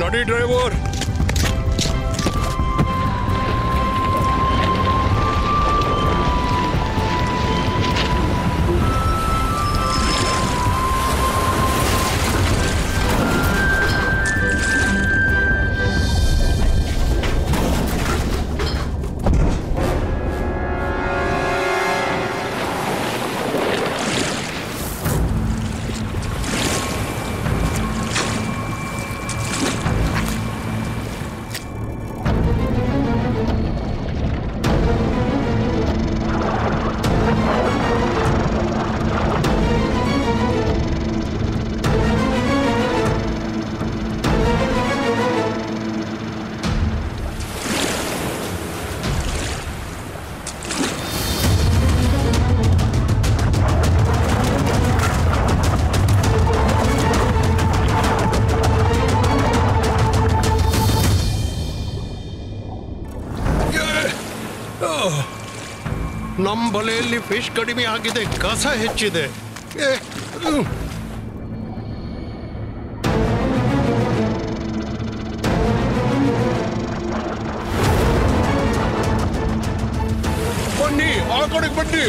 ಗಾಡಿ ಡ್ರೈವರ್. ನಮ್ಮ ಬಲೆಯಲ್ಲಿ ಫಿಶ್ ಕಡಿಮೆ ಆಗಿದೆ, ಕಸ ಹೆಚ್ಚಿದೆ. ಬನ್ನಿ, ಆ ಕಡೆಗೆ ಬನ್ನಿ.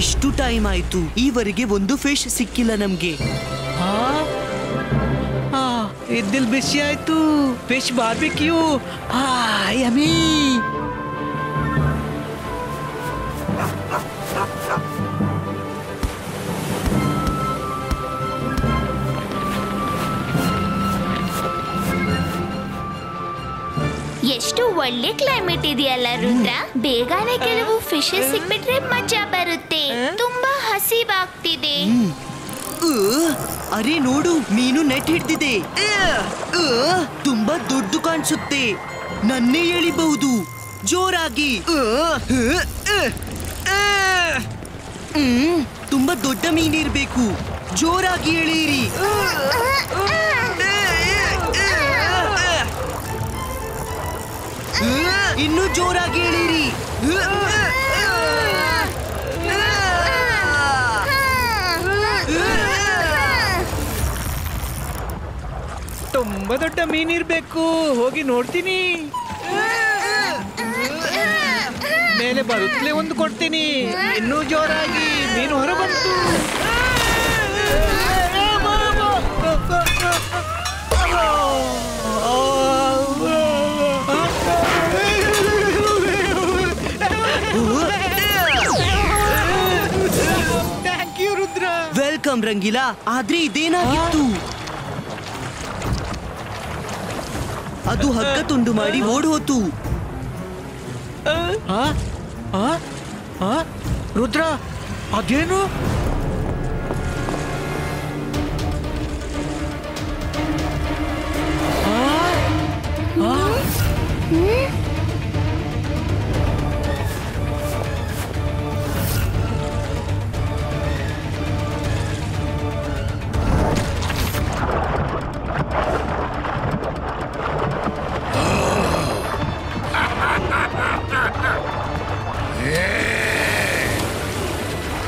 ಇಷ್ಟು ಟೈಮ್ ಆಯ್ತು, ಈವರೆಗೆ ಒಂದು ಫಿಶ್ ಸಿಕ್ಕಿಲ್ಲ ನಮ್ಗೆ. ಇದ್ದಿಲ್ ಬಿಸಿ ಆಯ್ತು. Fish barbecue yummy. ಎಷ್ಟು ಒಳ್ಳೆ ಕ್ಲೈಮೇಟ್ ಇದೆಯಲ್ಲ ರುದ್ರ. ಬೇಗನೆ ಕೆಲವು ಫಿಶಸ್ ಸಿಕ್ಬಿಟ್ರೆ ಮಜಾ ಬರುತ್ತೆ. ತುಂಬಾ ಹಸಿವಾಗ್ತಿದೆ. ಅರೆ ನೋಡು, ಮೀನು ನೆಟ್ ಹಿಡ್ದಿದೆ. ತುಂಬಾ ದೊಡ್ಡ ಕಾಣಿಸುತ್ತೆ. ನನ್ನೇ ಎಳಿಬಹುದು. ಜೋರಾಗಿ. ತುಂಬಾ ದೊಡ್ಡ ಮೀನಿರ್ಬೇಕು. ಜೋರಾಗಿ ಎಳೀರಿ. ಇನ್ನೂ ಜೋರಾಗಿ ಎಳೀರಿ. ತುಂಬಾ ದೊಡ್ಡ ಮೀನಿರ್ಬೇಕು. ಹೋಗಿ ನೋಡ್ತೀನಿ. ಮೇಲೆ ಬರುತ್ತಲೇ ಒಂದು ಕೊಡ್ತೀನಿ. ಇನ್ನೂ ಜೋರಾಗಿ. ಮೀನು ಹೊರ ಬಂತು. Thank you Rudra. Welcome Rangila. ಆದ್ರೆ ಇದೇನಾಗಿತ್ತು? ಅದು ಹಗ್ಗ ತುಂಡು ಮಾಡಿ ಓಡ್ ಹೋತು. ರುದ್ರ, ಅದೇನು?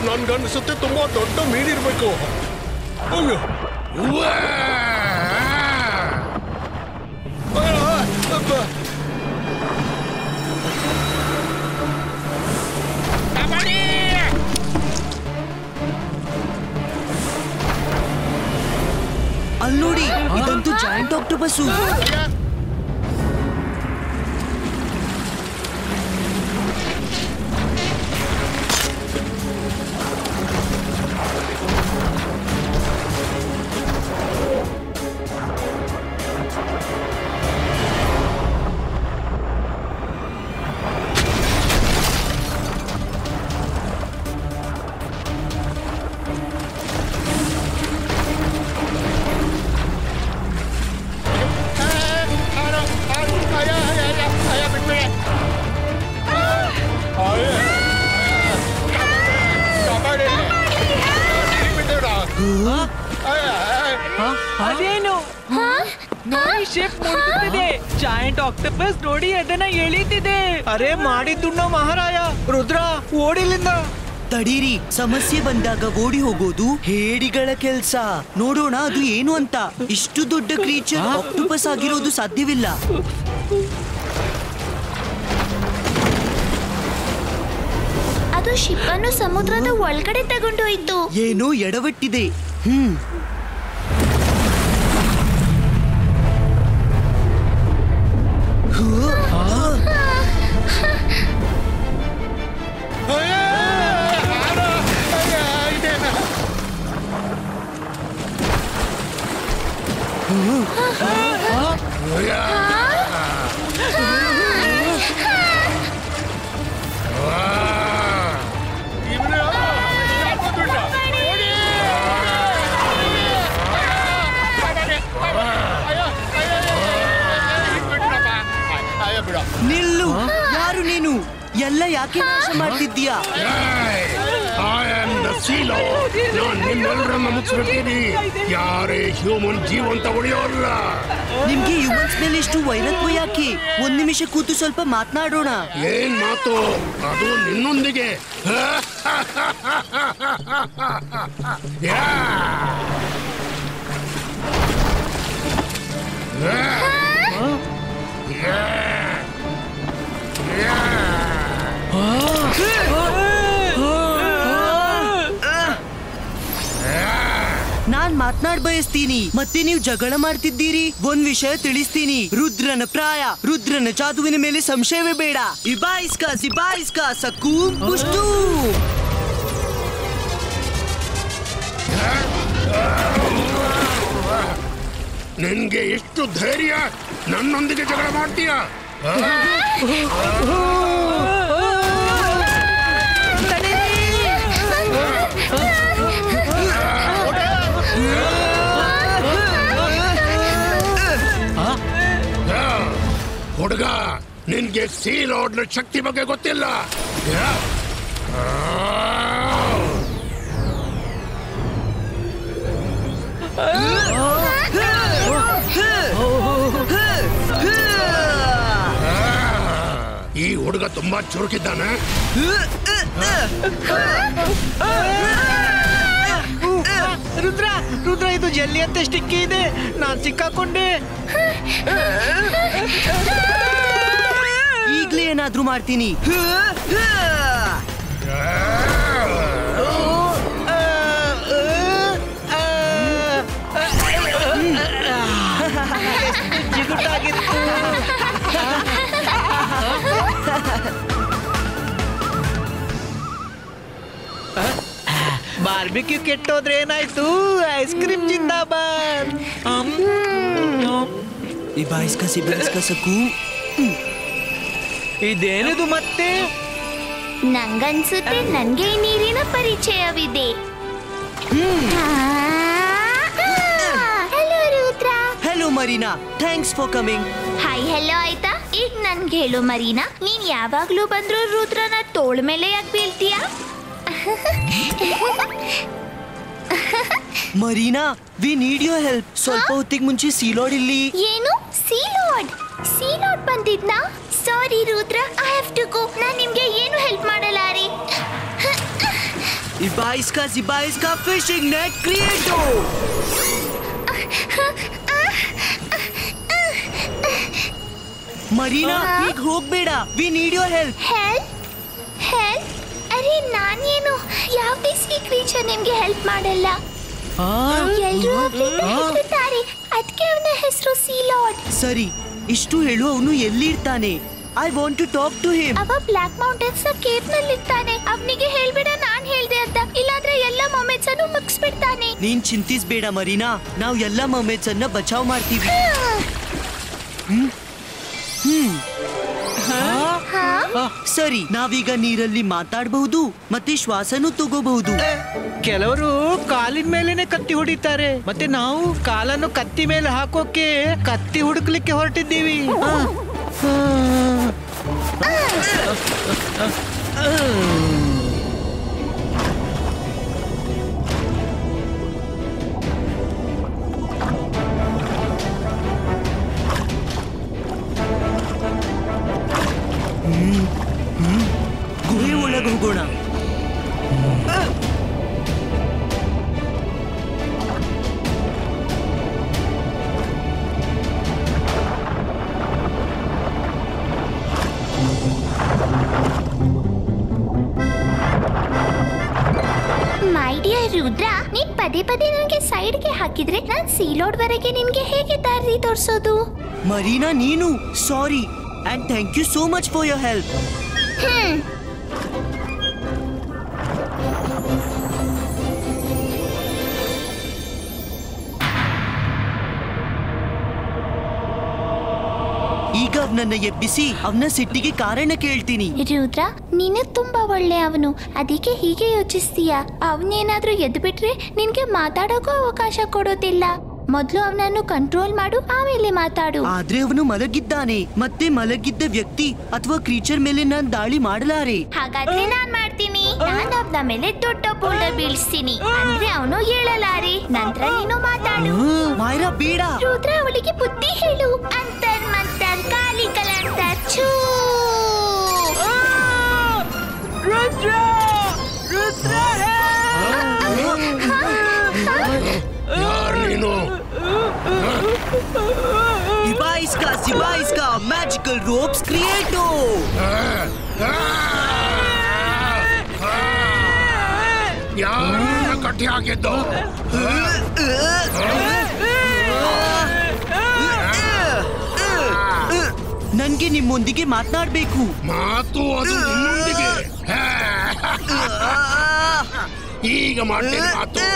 ನನ್ಗನ್ಸುತ್ತೆ ತುಂಬಾ ದೊಡ್ಡ ಮೀನಿರ್ಬೇಕು. ಅಲ್ಲೋಡಿ, ಇದಂತೂ ಜಾಯಿಂಟ್ ಆಕ್ಟೋಪಸ್ಸು. ಶಿಪ್ ಮುಳುಗುತ್ತಿದೆ. ಜಾಯಿಂಟ್ ಆಕ್ಟೋಪಸ್ ನೋಡಿ ಅದನ್ನ ಎಳೀತಿದೆ. ಅರೆ ಮಾಡಿದ್ದುಣ್ಣೋ ಮಹಾರಾಯ, ರುದ್ರ ಓಡಿಲಿಂದ. ತಡೀರಿ, ಸಮಸ್ಯೆ ಬಂದಾಗ ಓಡಿ ಹೋಗೋದು ಹೇಡಿಗಳ ಕೆಲ್ಸ. ನೋಡೋಣ ಅದು ಏನು ಅಂತ. ಇಷ್ಟು ದೊಡ್ಡ ಕ್ರೀಚರ್ ಆಕ್ಟೋಪಸ್ ಆಗಿರೋದು ಸಾಧ್ಯವಿಲ್ಲ. ಅದು ಶಿಪ್ ಅನ್ನು ಸಮುದ್ರದ ಒಳಗಡೆ ತಗೊಂಡೋಯ್ತು. ಏನೋ ಎಡವಟ್ಟಿದೆ. ನಿಲ್ಲು, ಯಾರು ನೀನು? ಎಲ್ಲ ಯಾಕೆ ನಾಶ ಮಾಡ್ತಿದ್ದೀಯಾ? ನಿಮ್ಮೆಲ್ಲರನ್ನ ಮುಚ್ಚಿಬಿಡ್ತೀನಿ. ಯಾರೇ ಹ್ಯೂಮನ್ ಜೀವಂತ ಉಳಿಯೋಲ್ಲ. ನಿಮ್ಗೆ ಹ್ಯೂಮನ್ಸ್ ಮೇಲೆ ಇಷ್ಟು ವೈರತ್ವ ಯಾಕೆ? ಒಂದ್ ನಿಮಿಷ ಕೂತು ಸ್ವಲ್ಪ ಮಾತನಾಡೋಣ. ಏನ್ ಮಾತು? ಅದು ನಿನ್ನೊಂದಿಗೆ. ನಾನ್ ಮಾತನಾಡ್ ಬಯಸ್ತೀನಿ, ಮತ್ತೆ ನೀವು ಜಗಳ ಮಾಡ್ತಿದ್ದೀರಿ. ಒಂದ್ ವಿಷಯ ತಿಳಿಸ್ತೀನಿ. ರುದ್ರನ ಪ್ರಾಯ, ರುದ್ರನ ಜಾದುವಿನ ಮೇಲೆ ಸಂಶಯವೇ ಬೇಡ. ಇಬಾಯಿಸ್ಕಾ ಸಿಬಾಯಿಸ್ಕಾ ಸಕೂಮ್ ಪುಷ್ಟು. ನಿನ್ಗೆ ಎಷ್ಟು ಧೈರ್ಯ ನನ್ನೊಂದಿಗೆ ಜಗಳ ಮಾಡ್ತೀಯಾ? ಹುಡುಗ, ನಿನ್ಗೆ ಸೀ ಲಾರ್ಡ್ನ ಶಕ್ತಿ ಬಗ್ಗೆ ಗೊತ್ತಿಲ್ಲ. ಈ ಹುಡುಗ ತುಂಬಾ ಚುರುಕಿದ್ದಾನೆ. ರುದ್ರ ರುದ್ರ, ಇದು ಜಲ್ಲಿ ಅಂತ ಸ್ಟಿಕ್ಕಿ ಇದೆ. ನಾನ್ ಸಿಕ್ಕಾಕೊಂಡೆ. ಈಗ್ಲೇ ಏನಾದ್ರೂ ಮಾಡ್ತೀನಿ. ಜಿಗುಟಾಗಿತ್ತು. ಬಾರ್ಬಿಕ್ಯೂ ಕೆಟ್ಟೋದ್ರೆ ಏನಾಯ್ತು? ಐಸ್ ಕ್ರೀಮ್ ಜಿಂದಾಬಾದ್. ಇಬಾಯಿಸ್ಕಾ ಸಿಬಾಯಿಸ್ಕಾ ಸಕೂಮ್. ಇದೇನಿದು ಮತ್ತೆ? ನಂಗನ್ಸುತ್ತೆ ನನ್ಗೆ ಈ ನೀರಿನ ಪರಿಚಯವಿದೆ. Hello Rudra. Hello Marina, thanks for coming. Hi hello ಆಯ್ತಾ? ಈಗ ನನ್ಗೆ ಹೇಳು ಮರೀನಾ, ನೀನ್ ಯಾವಾಗ್ಲೂ ಬಂದ್ರು ರುದ್ರನ ತೋಳ ಮೇಲೆ ಯಾಕೆ ಬೀಳ್ತೀಯಾ? Marina, we need your help. ಸ್ವಲ್ಪ ಹೊತ್ತಿಗೆ ಮುಂಚೆ ಸೀಲಾರ್ಡ್ ಇಲ್ಲಿ. ಏನು? ಸೀಲಾರ್ಡ್? ಸೀಲಾರ್ಡ್ ಬಂದಿದ್ನಾ? Sorry Rudra, I have to go. ನಾನು ನಿಮ್ಗೆ ಏನು ಹೆಲ್ಪ್ ಮಾಡಲಾರಿ. ಇಬಾಯಿಸ್ಕಾ ಸಿಬಾಯಿಸ್ಕಾ ಫಿಶಿಂಗ್ ನೆಟ್ ಕ್ರಿಯೇಟೋ. ಮರೀನಾ, ಈಗ ಹೋಗ್ಬೇಡ. We need your help. Help? Help? ಅರೆ ನಾನೇನು ಯಾವುದೇ ಸೀ ಕ್ರೀಚರ್ ನಿಮ್ಗೆ ಹೆಲ್ಪ್ ಮಾಡಲ್ಲ. ಎಲ್ರೂ ಹೆದರುತ್ತಾರೆ, ಅದಕ್ಕೆ ಅವನ ಹೆಸರು ಸೀಲಾರ್ಡ್. ಸರಿ, ಇಷ್ಟು ಹೇಳು. ಅವನು ಎಲ್ಲಿರ್ತಾನೆ? I want to talk to him. ಅವ ಬ್ಲಾಕ್ ಮೌಂಟೇನ್ಸ್ ನ ಕೇವ್ ನಲ್ಲಿ ಇರ್ತಾನೆ. ಅವನಿಗೆ ಹೇಳ್ಬೇಡ ನಾನ್ ಹೇಳ್ದೆ ಅಂತ, ಇಲ್ಲಾಂದ್ರೆ ಎಲ್ಲ ಮರ್ಮೇಡ್ಸ್ ಅನ್ನು ಮುಗಿಸ್ಬಿಡ್ತಾನೆ. ನೀನ್ ಚಿಂತಿಸ್ಬೇಡ ಮರೀನಾ, ನಾವು ಎಲ್ಲ ಮರ್ಮೇಡ್ಸ್ ಅನ್ನ ಬಚಾವ್ ಮಾಡ್ತೀವಿ. ಸರಿ, ನಾವೀಗ ನೀರಲ್ಲಿ ಮಾತಾಡಬಹುದು ಮತ್ತೆ ಶ್ವಾಸನೂ ತಗೋಬಹುದು. ಕೆಲವರು ಕಾಲಿನ ಮೇಲೆನೆ ಕತ್ತಿ ಹೊಡಿತಾರೆ, ಮತ್ತೆ ನಾವು ಕಾಲನ್ನು ಕತ್ತಿ ಮೇಲೆ ಹಾಕೋಕೆ ಕತ್ತಿ ಹುಡುಕ್ಲಿಕ್ಕೆ ಹೊರಟಿದ್ದೀವಿ. ಗುಹೆ ಒಳಗೆ ಹೋಗೋಣ. ಮೈ ಡಿಯರ್ ರುದ್ರ, ನೀನ್ ಪದೇ ಪದೇ ನನಗೆ ಸೈಡ್ಗೆ ಹಾಕಿದ್ರೆ ನಾನ್ ಸೀಲೋಡ್ ವರೆಗೆ ನಿನ್ಗೆ ಹೇಗೆ ದಾರಿ ತೋರಿಸೋದು? ಮರೀನಾ, ನೀನು sorry and thank you so much for your help. ಈಗ ಅವನನ್ನ ಎಬ್ಬಿಸಿ ಅವನ ಸಿಟ್ಟಿಗೆ ಕಾರಣ ಕೇಳ್ತೀನಿ. ರುದ್ರ, ನೀನು ತುಂಬಾ ಒಳ್ಳೆ ಅವನು, ಅದಕ್ಕೆ ಹೀಗೆ ಯೋಚಿಸ್ತೀಯ. ಅವನೇನಾದ್ರೂ ಎದ್ದು ಬಿಟ್ರೆ ನಿನ್ಗೆ ಮಾತಾಡೋಕೂ ಅವಕಾಶ ಕೊಡೋದಿಲ್ಲ. ಮೊದ್ಲು ಅವನನ್ನು ಕಂಟ್ರೋಲ್ ಮಾಡು, ಆಮೇಲೆ ಮಾತಾಡು. ಆದ್ರೆ ಅವನು ಮಲಗಿದ್ದಾನೆ, ಮತ್ತೆ ಮಲಗಿದ್ದ ವ್ಯಕ್ತಿ ಅಥವಾ ಕ್ರೀಚರ್ ಮೇಲೆ ನಾನ್ ದಾಳಿ ಮಾಡಲಾರೆ. ಹಾಗಾದ್ರೆ ನಾನ್ ಮಾಡ್ತೀನಿ. ನಾನು ಅವನ ಮೇಲೆ ದೊಡ್ಡ ಬೋಲ್ಡರ್ ಬೀಳಿಸ್ತೀನಿ, ಅಂದ್ರೆ ಅವನು ಹೇಳಲಾರೆ. ನಂತರ ನೀನು ಮಾತಾಡು. ಮಾಯರಾ ಬೇಡ. ರುದ್ರ, ಅವಳಿಗೆ ಬುದ್ಧಿ ಹೇಳು. ಅಂತರ್ ಮಂತರ್ ಕಾಲಿ ಕಲಂತರ್ ಛೂ. ಯಾರು ನೀನು? ಇಸ್ಕಾ ಮ್ಯಾಜಿಕಲ್ ರೋಪ್ಸ್ ಕ್ರಿಯೇಟೋ. ಯಾರನ್ನ ಕಟ್ಟಿ ಹಾಕಿದ್ದು? ನನ್ಗೆ ನಿಮ್ಮೊಂದಿಗೆ ಮಾತನಾಡ್ಬೇಕು. ಮಾತು ಅದು ನಿಮ್ಮೊಂದಿಗೆ. ಈಗ ಮಾಡ್ತೇನೆ ಮಾತು.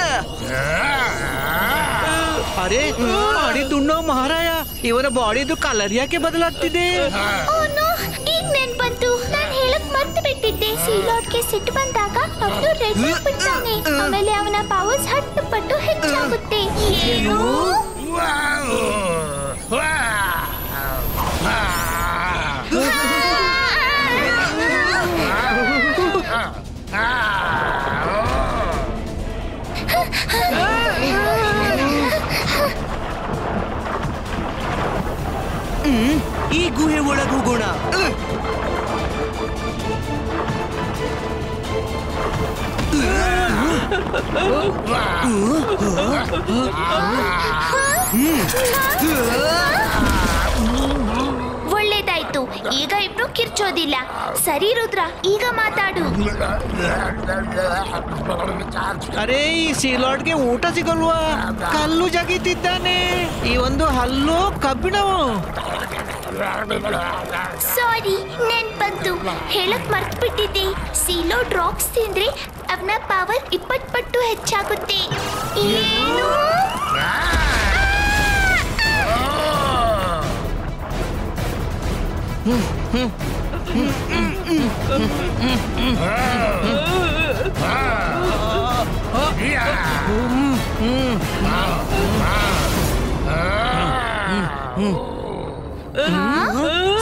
ಅರೆ ಮಾಡಿದ್ದುಣ್ಣೋ ಮಹಾರಾಯ, ಇವನ ಬಾಡಿದು ಕಲರ್ ಯಾಕೆ ಬದಲಾಗ್ತಿದೆ? ಈಗ ನೆನ್ಪಂತು, ನಾನ್ ಹೇಳಕ್ ಮರ್ತು ಬಿಟ್ಟಿದ್ದೆ. ಸೀಲಾಟ್ಗೆ ಸಿಟ್ಟು ಬಂದಾಗ ಅವನು ರೆಡ್ ಬಿಡ್ತಾನೆ, ಆಮೇಲೆ ಅವನ ಪವರ್ಸ್ 10 ಪಟ್ಟು ಹೆಚ್ಚಾಗುತ್ತೆ. ಏನು? ಈ ಗುಹೆ ಒಳಗೆ ಹೋಗೋಣ. ಒಳ್ಳೇದಾಯ್ತು, ಈಗ ಇಬ್ರು ಕಿರ್ಚೋದಿಲ್ಲ. ಸರಿ ರುದ್ರ, ಈಗ ಮಾತಾಡು. ಅರೆ ಈ ಸೀಲಾಡ್ಗೆ ಊಟ ಸಿಗಲ್ವಾ? ಕಲ್ಲು ಜಗಿತಿದ್ದಾನೆ. ಈ ಒಂದು ಹಲ್ಲು ಕಬ್ಬಿಣವು. ಸಾರಿ, ನೆನ್ಪಂತು, ಹೇಳಕ್ ಮರ್ತು ಬಿಟ್ಟಿದ್ದೆ. ಸೀಲೋಡ್ ರಾಕ್ಸ್ ತಿಂದ್ರೆ ಅವನ ಪವರ್ 20 ಪಟ್ಟು ಹೆಚ್ಚಾಗುತ್ತೆ. ಏನು?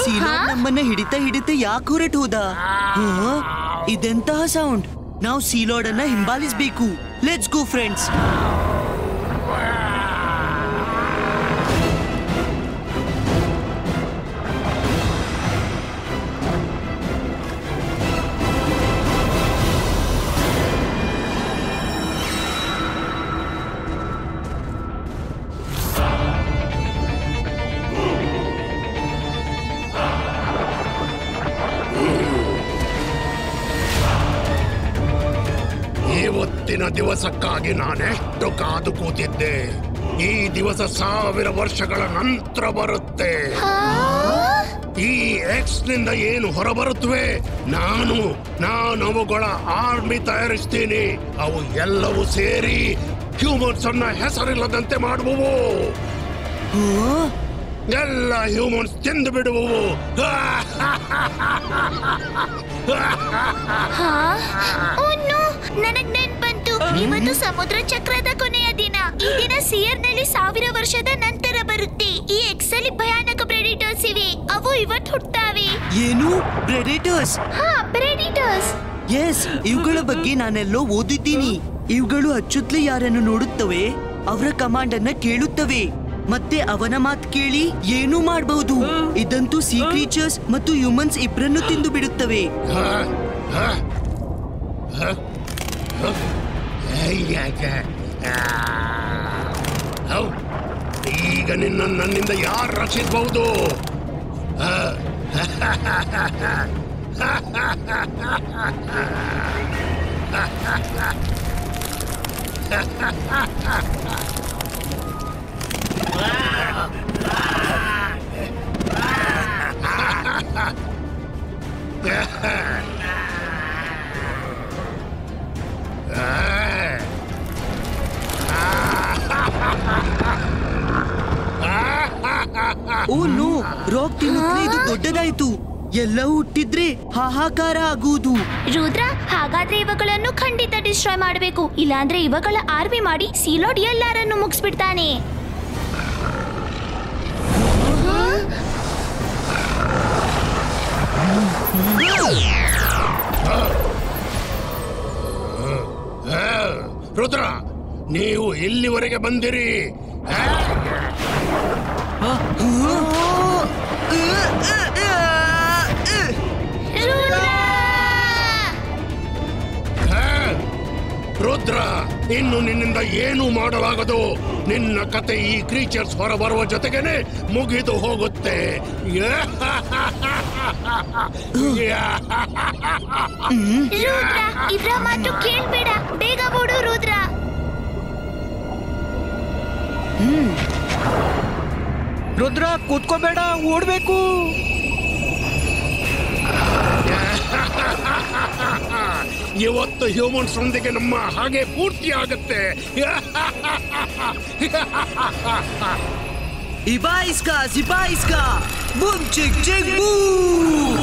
ಸೀಲಾಡ್ ನಮ್ಮನ್ನ ಹಿಡಿತ ಯಾಕೆ ಹೊರಟು ಹೋದ? ಇದೆಂತಹ ಸೌಂಡ್? ನಾವು ಸೀಲಾಡ್ ಅನ್ನ ಹಿಂಬಾಲಿಸಬೇಕು. Let's go friends. ಇವತ್ತಿನ ದಿವಸಕ್ಕಾಗಿ ನಾನೆಷ್ಟು ಕಾದು ಕೂತಿದ್ದೆ. ಈ ದಿವಸ 1000 ವರ್ಷಗಳ ನಂತರ ಬರುತ್ತೆ. ಈ ಎಕ್ಸ್ ನಿಂದ ಏನು ಹೊರಬರುತ್ತವೆ, ನಾನು ಅವುಗಳ ಆರ್ಮಿ ತಯಾರಿಸ್ತೀನಿ. ಅವು ಎಲ್ಲವೂ ಸೇರಿ ಹ್ಯೂಮನ್ಸ್ ಅನ್ನ ಹೆಸರಿಲ್ಲದಂತೆ ಮಾಡುವವು. ಎಲ್ಲ ಹ್ಯೂಮನ್ಸ್ ತಿಂದು ಬಿಡುವವು. ನನಗ್ ನೆನ್ಪಂತು, ಇವತ್ತು ಸಮುದ್ರ ಚಕ್ರದ ಕೊನೆಯ ದಿನ. ಈ ದಿನ ಸಿಯರ್ನಲ್ಲಿ 1000 ವರ್ಷದ ನಂತರ ಬರುತ್ತೆ. ಈ ಎಕ್ಸಲ್ಲಿ ಭಯಾನಕ ಪ್ರೆಡಿಟರ್ಸ್ ಇವೆ, ಅವು ಇವತ್ತು ಹುಟ್ಟಾವೆ. ಏನು ಪ್ರೆಡಿಟರ್ಸ್? ಪ್ರೆಡಿಟರ್ಸ್. ಎಸ್, ಇವುಗಳ ಬಗ್ಗೆ ನಾನೆಲ್ಲೋ ಓದಿದ್ದೀನಿ. ಇವುಗಳು ಅಚ್ಚುತ್ತಲೇ ಯಾರನ್ನು ನೋಡುತ್ತವೆ, ಅವರ ಕಮಾಂಡ್ ಅನ್ನ ಕೇಳುತ್ತವೆ. ಮತ್ತೆ ಅವನ ಮಾತು ಕೇಳಿ ಏನೂ ಮಾಡಬಹುದು. ಇದಂತೂ ಸೀ ಕ್ರೀಚರ್ಸ್ ಮತ್ತು ಹ್ಯೂಮನ್ಸ್ ಇಬ್ಬರನ್ನು ತಿಂದು ಬಿಡುತ್ತವೆ. ಈಗ ನನ್ನಿಂದ ಯಾರು ರಕ್ಷಿಸಬಹುದು? ಓ ನೋ, ರಾಕ್ ತಿನ್ನುತ್ತಲೇ ಇದು ದೊಡ್ಡದಾಯ್ತು. ಎಲ್ಲ ಹುಟ್ಟಿದ್ರೆ ಹಾಹಾಕಾರ ಆಗುವುದು. ರುದ್ರ, ಹಾಗಾದ್ರೆ ಇವುಗಳನ್ನು ಖಂಡಿತ ಡಿಸ್ಟ್ರಾಯ್ ಮಾಡಬೇಕು. ಇಲ್ಲಾಂದ್ರೆ ಇವುಗಳ ಆರ್ಮಿ ಮಾಡಿ ಸೀಲೋಡ್ ಎಲ್ಲಾರನ್ನು ಮುಗಿಸ್ಬಿಡ್ತಾನೆ. ರುದ್ರ, ನೀವು ಇಲ್ಲಿವರೆಗೆ ಬಂದಿರಿ. ರುದ್ರ, ಇನ್ನು ನಿನ್ನಿಂದ ಏನೂ ಮಾಡಲಾಗದು. ನಿನ್ನ ಕತೆ ಈ ಕ್ರೀಚರ್ಸ್ ಹೊರಬರುವ ಜೊತೆಗೇನೆ ಮುಗಿದು ಹೋಗುತ್ತೆ. ಇದ್ರ ಮಾತು ಕೇಳ್ಬೇಡ, ಬೇಗ ಓಡು ರುದ್ರ. ರುದ್ರ, ಕೂತ್ಕೋಬೇಡ, ಓಡ್ಬೇಕು. ಇವತ್ತು ಹ್ಯೂಮನ್ಸ್ ಒಂದಿಗೆ ನಮ್ಮ ಹಾಗೆ ಪೂರ್ತಿ ಆಗುತ್ತೆ. ಇಬಾಯಿಸ್ಕಾ ಸಿಬಾಯಿಸ್ಕಾ ಬೂಮ್ ಚಿಕ್ ಚಿಕ್ ಬೂಮ್.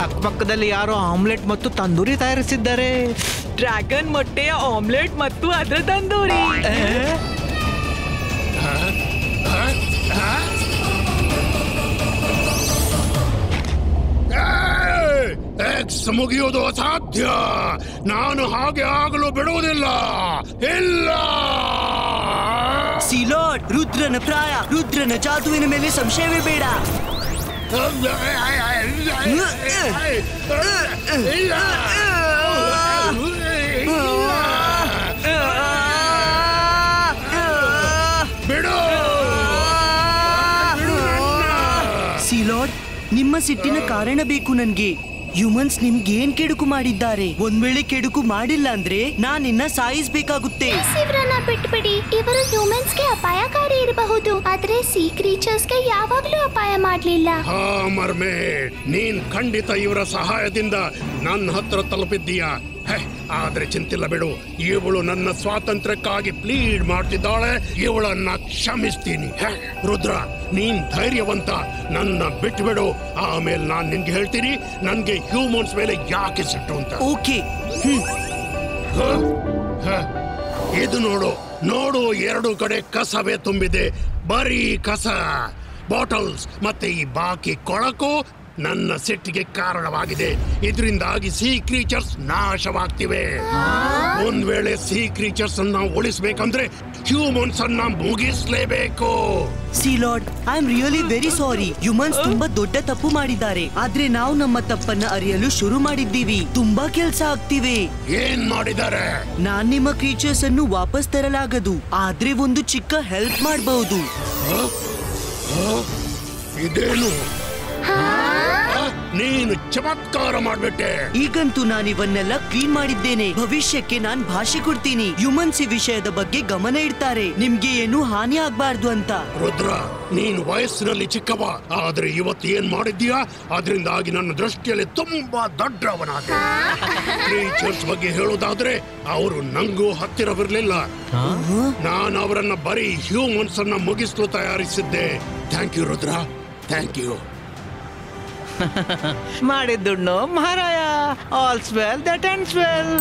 ಅಕ್ಕಪಕ್ಕದಲ್ಲಿ ಯಾರೋ ಆಮ್ಲೆಟ್ ಮತ್ತು ತಂದೂರಿ ತಯಾರಿಸಿದ್ದಾರೆ. ಡ್ರ್ಯಾಗನ್ ಮೊಟ್ಟೆಯ ಆಮ್ಲೆಟ್ ಮತ್ತು ಅದರ ತಂದೂರಿ. ಎಕ್ಸ್ ಮುಗಿಯೋದು ಅಸಾಧ್ಯ. ನಾನು ಹಾಗೆ ಆಗಲು ಬಿಡುವುದಿಲ್ಲ. ಇಲ್ಲ. ಸೀಲೋಡ್, ರುದ್ರನ ಪ್ರಾಯ, ರುದ್ರನ ಜಾದುವಿನ ಮೇಲೆ ಸಂಶಯವೇ ಬೇಡ. ಸೀಲೋಡ್, ನಿಮ್ಮ ಸಿಟ್ಟಿನ ಕಾರಣ ಬೇಕು ನನ್ಗೆ. ಹ್ಯೂಮನ್ಸ್ ನಿಮ್ಗೇನ್ ಕೆಡುಕು ಮಾಡಿದ್ದಾರೆ? ಒಂದ್ ವೇಳೆ ಕೆಡುಕು ಮಾಡಿಲ್ಲ ಅಂದ್ರೆ ನಾನಿನ್ನ ಸಾಯಿಸ್ಬೇಕಾಗುತ್ತೆ. ಇವ್ರನ್ನ ಬಿಟ್ಬಿಡಿ. ಇವರು ಹ್ಯೂಮನ್ಸ್ಗೆ ಅಪಾಯಕಾರಿ ಇರಬಹುದು, ಆದ್ರೆ ಸೀ ಕ್ರೀಚರ್ಸ್ಗೆ ಯಾವಾಗ್ಲೂ ಅಪಾಯ ಮಾಡ್ಲಿಲ್ಲ. ಹಾ ಮರ್ಮೇಡ್, ನೀನ್ ಖಂಡಿತ ಇವರ ಸಹಾಯದಿಂದ ನನ್ನ ಹತ್ರ ತಲುಪಿದ್ದೀಯಾ. ಆದ್ರೆ ಚಿಂತಿಲ್ಲ ಬಿಡು, ಇವಳು ನನ್ನ ಸ್ವಾತಂತ್ರ್ಯಕ್ಕಾಗಿ ಪ್ಲೀಡ್ ಮಾಡ್ತಿದ್ದಾಳೆ. ಇವಳನ್ನ ಕ್ಷಮಿಸ್ತೀನಿ. ರುದ್ರ, ನೀನ್ ಧೈರ್ಯವಂತ. ನನ್ನ ಬಿಟ್ಟು ಬಿಡು, ಆಮೇಲೆ ನಾನ್ ನಿನ್ಗೆ ಹೇಳ್ತೀನಿ ನನ್ಗೆ ಹ್ಯೂಮನ್ಸ್ ಮೇಲೆ ಯಾಕೆ ಸಿಟ್ಟು ಅಂತ. ಓಕೆ. ಇದು ನೋಡು ನೋಡು, ಎರಡು ಕಡೆ ಕಸವೇ ತುಂಬಿದೆ. ಬರೀ ಕಸ, ಬಾಟಲ್ಸ್ ಮತ್ತೆ ಈ ಬಾಕಿ ಕೊಳಕು ನನ್ನ ಸಿಟ್ಟಿಗೆ ಕಾರಣವಾಗಿದೆ. ಇದರಿಂದಾಗಿ ಸೀ ಕ್ರೀಚರ್ಸ್ ನಾಶವಾಗ್ತಿವೆ. ಒಂದ್ ವೇಳೆ ಸೀ ಕ್ರೀಚರ್ಸ್ ಅನ್ನ ಉಳಿಸ್ಬೇಕಂದ್ರೆ ಹ್ಯೂಮನ್ಸ್ ಅನ್ನ ಮುಗಿಸ್ಲೇಬೇಕು. Sealord, I am really very sorry. Humans ತುಂಬಾ ದೊಡ್ಡ ತಪ್ಪು ಮಾಡಿದ್ದಾರೆ, ಆದ್ರೆ ನಾವು ನಮ್ಮ ತಪ್ಪನ್ನ ಅರಿಯಲು ಶುರು ಮಾಡಿದ್ದೀವಿ. ತುಂಬಾ ಕೆಲ್ಸ ಆಗ್ತಿವೆ. ಏನ್ ಮಾಡಿದ್ದಾರೆ? ನಾನ್ ನಿಮ್ಮ ಕ್ರೀಚರ್ಸ್ ಅನ್ನು ವಾಪಸ್ ತರಲಾಗದು, ಆದ್ರೆ ಒಂದು ಚಿಕ್ಕ ಹೆಲ್ಪ್ ಮಾಡಬಹುದು. ಇದೇನು? ನೀನು ಚಮತ್ಕಾರ ಮಾಡ್ಬಿಟ್ಟೆ. ಈಗಂತೂ ನಾನು ಇವನ್ನೆಲ್ಲ ಕ್ಲೀನ್ ಮಾಡಿದ್ದೇನೆ. ಭವಿಷ್ಯಕ್ಕೆ ನಾನ್ ಭಾಷೆ ಕೊಡ್ತೀನಿ. ಹ್ಯೂಮನ್ಸ್ ಈ ವಿಷಯದ ಬಗ್ಗೆ ಗಮನ ಇಡ್ತಾರೆ, ನಿಮ್ಗೆ ಏನು ಹಾನಿ ಆಗ್ಬಾರ್ದು ಅಂತ. ರುದ್ರ, ನೀನು ವಯಸ್ಸಿನಲ್ಲಿ ಚಿಕ್ಕವ, ಆದ್ರೆ ಇವತ್ತು ಏನ್ ಮಾಡಿದ್ದೀಯಾ ಅದರಿಂದಾಗಿ ನನ್ನ ದೃಷ್ಟಿಯಲ್ಲಿ ತುಂಬಾ ದೊಡ್ಡವನಾದ. ಕ್ರೀಚರ್ಸ್ ಬಗ್ಗೆ ಹೇಳೋದಾದ್ರೆ ಅವರು ನಂಗೂ ಹತ್ತಿರವಿರ್ಲಿಲ್ಲ. ನಾನು ಅವರನ್ನ ಬರೀ ಹ್ಯೂಮನ್ಸ್ ಅನ್ನ ಮುಗಿಸಲು ತಯಾರಿಸಿದ್ದೆ. Thank you Rudra, thank you. ಮಾಡಿದ್ದುಣ್ಣು ಮಹಾರಾಯ. All's well that ends well.